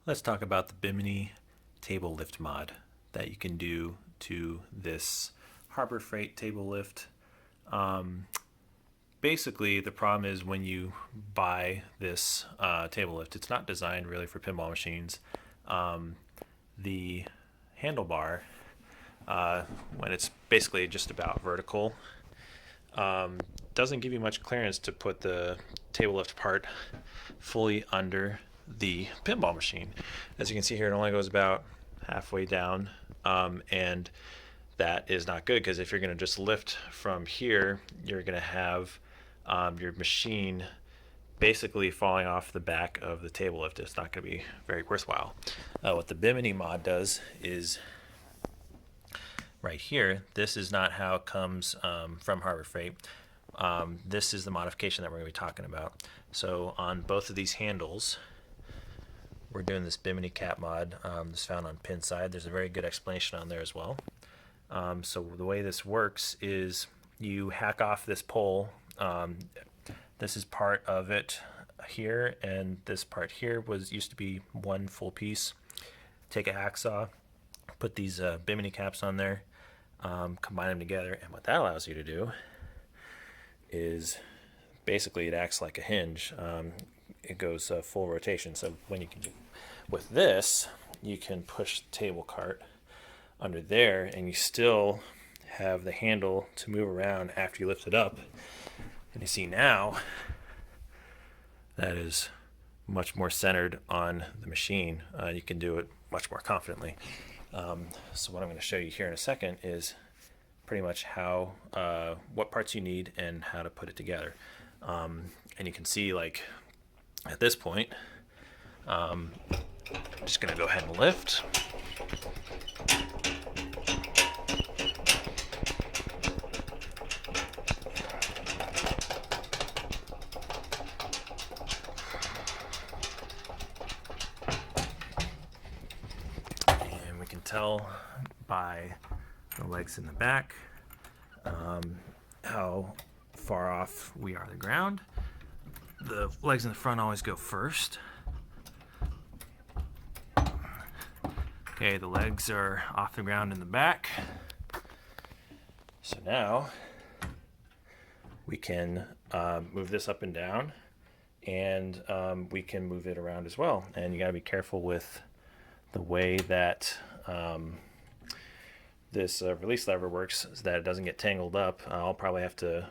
Let's talk about the bimini table lift mod that you can do to this Harbor Freight table lift. Um, Basically, the problem is when you buy this table lift, it's not designed really for pinball machines. Um, the handlebar, when it's basically just about vertical, um, doesn't give you much clearance to put the table lift part fully under the pinball machine. As you can see here, it only goes about halfway down, and that is not good because if you're going to just lift from here, you're going to have your machine basically falling off the back of the table lift. It's not going to be very worthwhile. What the Bimini mod does is right here, this is not how it comes from Harbor Freight. This is the modification that we're going to be talking about. So on both of these handles, we're doing this Bimini cap mod. This is found on Pinside. There's a very good explanation on there as well. So the way this works is you hack off this pole. This is part of it here, and this part here used to be one full piece. Take a hacksaw, put these bimini caps on there, combine them together, and what that allows you to do is basically it acts like a hinge. It goes full rotation. So when you can do with this, you can push the table cart under there, and you still have the handle to move around after you lift it up. And you see now that is much more centered on the machine. You can do it much more confidently. So what I'm going to show you here in a second is pretty much how what parts you need and how to put it together. And you can see, like, at this point, I'm just going to go ahead and lift. And we can tell by the legs in the back how far off we are the ground. The legs in the front always go first. Okay, the legs are off the ground in the back. So now we can move this up and down, and we can move it around as well. And you got to be careful with the way that this release lever works so that it doesn't get tangled up. I'll probably have to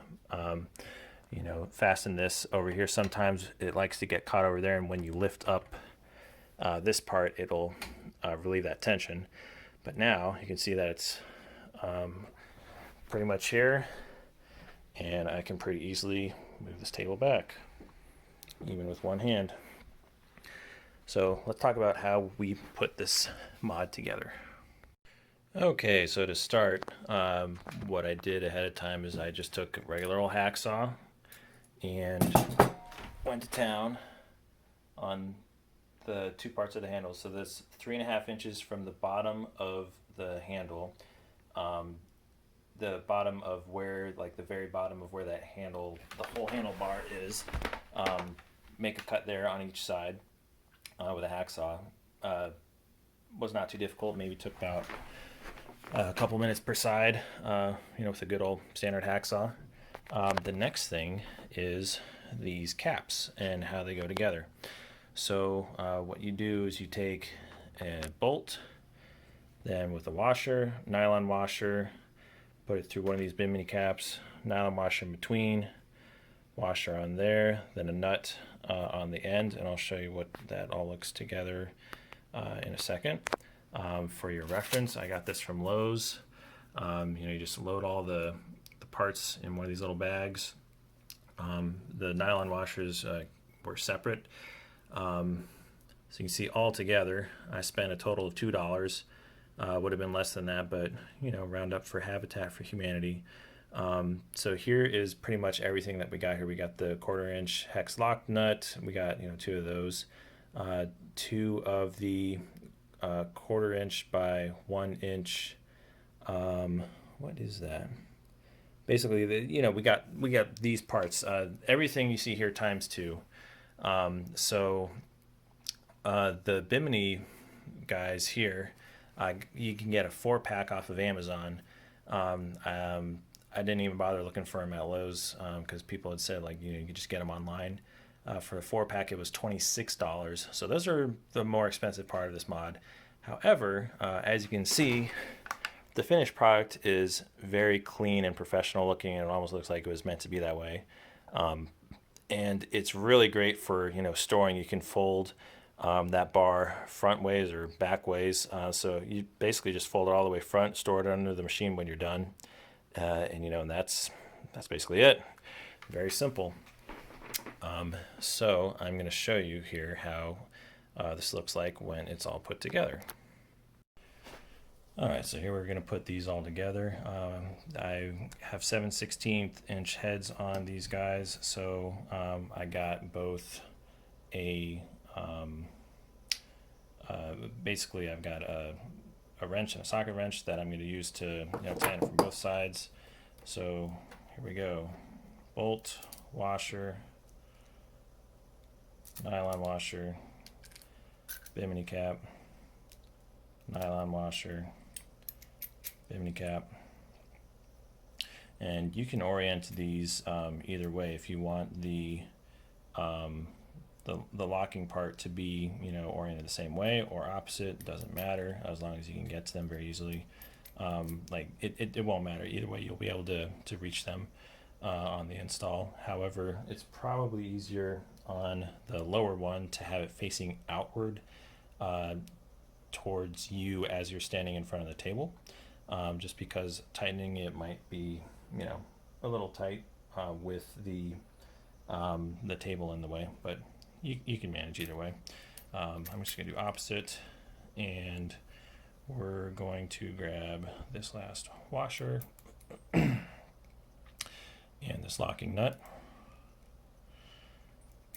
fasten this over here. Sometimes it likes to get caught over there, and when you lift up this part, it'll relieve that tension. But now you can see that it's pretty much here, and I can pretty easily move this table back, even with one hand. So let's talk about how we put this mod together. Okay, so to start, what I did ahead of time is I just took a regular old hacksaw and went to town on the two parts of the handle. So this 3.5 inches from the bottom of the handle, the bottom of where, like the very bottom of where that handle, the whole handlebar is, make a cut there on each side with a hacksaw. Was not too difficult, maybe took about a couple minutes per side, with a good old standard hacksaw. The next thing is these caps and how they go together. So what you do is you take a bolt, then with a washer, nylon washer, put it through one of these bimini caps, nylon washer in between, washer on there, then a nut on the end, and I'll show you what that all looks together in a second. For your reference, I got this from Lowe's. You just load all the parts in one of these little bags. The nylon washers were separate. So you can see all together, I spent a total of $2. Would have been less than that, but round up for Habitat for Humanity. So here is pretty much everything that we got here. We got the 1/4 inch hex lock nut. We got 2 of those, 2 of the 1/4 inch by 1 inch. What is that? Basically, we got these parts. Everything you see here times 2. So The bimini guys here, you can get a 4-pack off of Amazon. I didn't even bother looking for them at Lowe's because people had said, like, you could just get them online. For a 4-pack, it was $26. So those are the more expensive part of this mod. However, as you can see, the finished product is very clean and professional looking, and it almost looks like it was meant to be that way. And it's really great for storing. You can fold that bar front ways or back ways. So you basically just fold it all the way front, store it under the machine when you're done, and that's basically it. Very simple. So I'm going to show you here how this looks like when it's all put together. Alright, so here we're going to put these all together. I have 7/16 inch heads on these guys, so I got both basically I've got a wrench and a socket wrench that I'm going to use to tighten it from both sides. So here we go. Bolt, washer, nylon washer, bimini cap, nylon washer, bimini cap. And you can orient these either way. If you want the locking part to be oriented the same way or opposite, doesn't matter, as long as you can get to them very easily. It won't matter either way. You'll be able to reach them on the install. However, it's probably easier on the lower one to have it facing outward towards you as you're standing in front of the table, just because tightening it might be a little tight with the table in the way, but you can manage either way. I'm just going to do opposite, and we're going to grab this last washer and this locking nut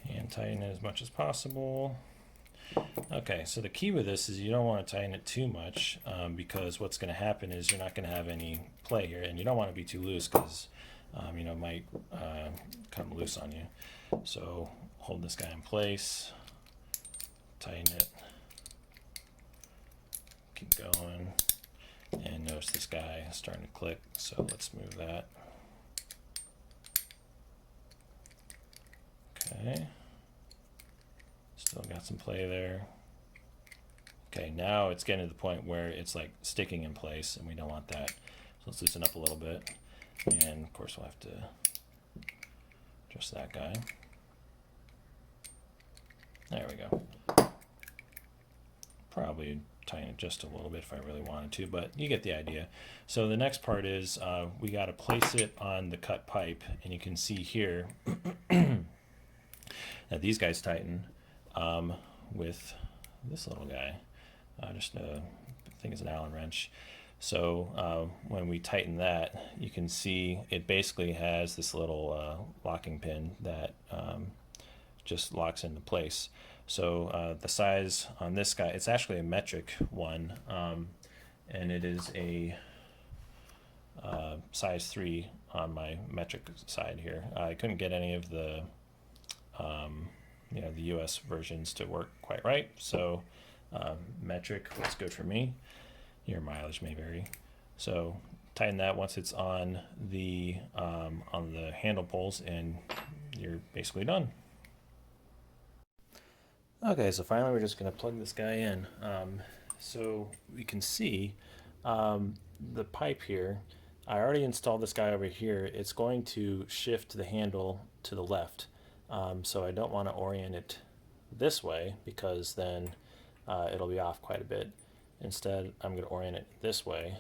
and tighten it as much as possible. Okay, so the key with this is you don't want to tighten it too much because what's going to happen is you're not going to have any play here, and you don't want to be too loose because it might come loose on you. So hold this guy in place, tighten it, keep going, and notice this guy is starting to click, so let's move that. Okay, still got some play there. Okay, now it's getting to the point where it's like sticking in place, and we don't want that. So let's loosen up a little bit, and of course we'll have to adjust that guy. There we go. Probably tighten it just a little bit if I really wanted to, but you get the idea. So the next part is we got to place it on the cut pipe, and you can see here that these guys tighten with this little guy. I think it's an Allen wrench. So when we tighten that, you can see it basically has this little locking pin that just locks into place. So the size on this guy, it's actually a metric one, and it is a size 3 on my metric side here. I couldn't get any of the the US versions to work quite right, so metric was good for me. Your mileage may vary. So tighten that once it's on the handle poles, and you're basically done. Okay, so finally we're just going to plug this guy in. So we can see the pipe here. I already installed this guy over here. It's going to shift the handle to the left. So I don't want to orient it this way because then it'll be off quite a bit. Instead, I'm going to orient it this way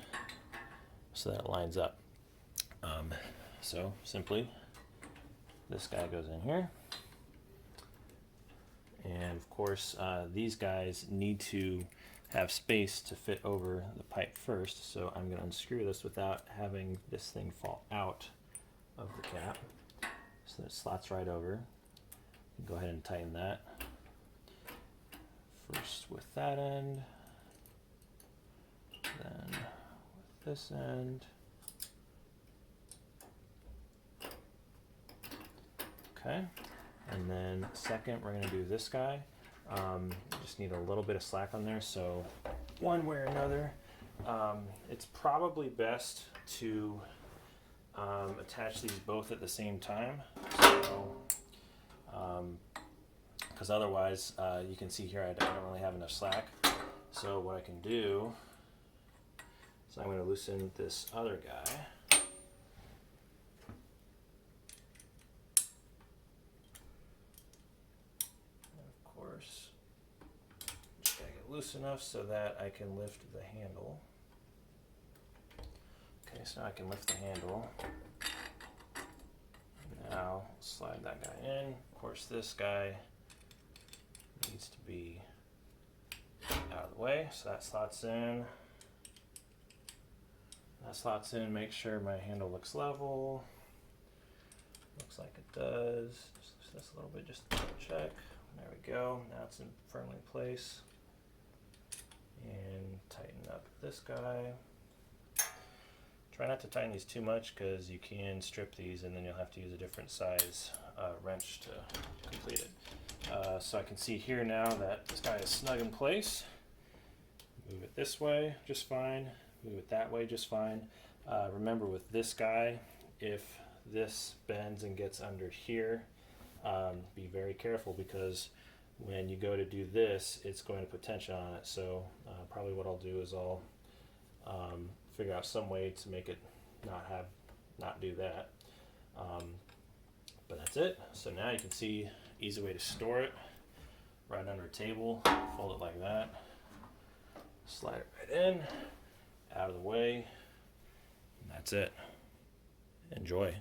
so that it lines up. So simply, this guy goes in here. And of course, these guys need to have space to fit over the pipe first. So I'm going to unscrew this without having this thing fall out of the cap. So that it slots right over. Go ahead and tighten that. First with that end, then with this end. Okay, and then second we're going to do this guy. Just need a little bit of slack on there, so one way or another, it's probably best to attach these both at the same time. So, because otherwise, you can see here I don't really have enough slack. So what I can do is I'm going to loosen this other guy. And of course, just got to get loose enough so that I can lift the handle. Okay, so now I can lift the handle. Now slide that guy in. Of course, this guy needs to be out of the way, so that slots in. That slots in, make sure my handle looks level. Looks like it does. Just loosen this a little bit, just to double check. There we go. Now it's firmly in place. And tighten up this guy. Try not to tighten these too much because you can strip these and then you'll have to use a different size wrench to complete it. So I can see here now that this guy is snug in place. Move it this way just fine, move it that way just fine. Remember with this guy, if this bends and gets under here, be very careful because when you go to do this, it's going to put tension on it. So probably what I'll do is I'll figure out some way to make it not do that. But that's it. So now you can see easy way to store it right under a table. Fold it like that. Slide it right in, out of the way. And that's it. Enjoy.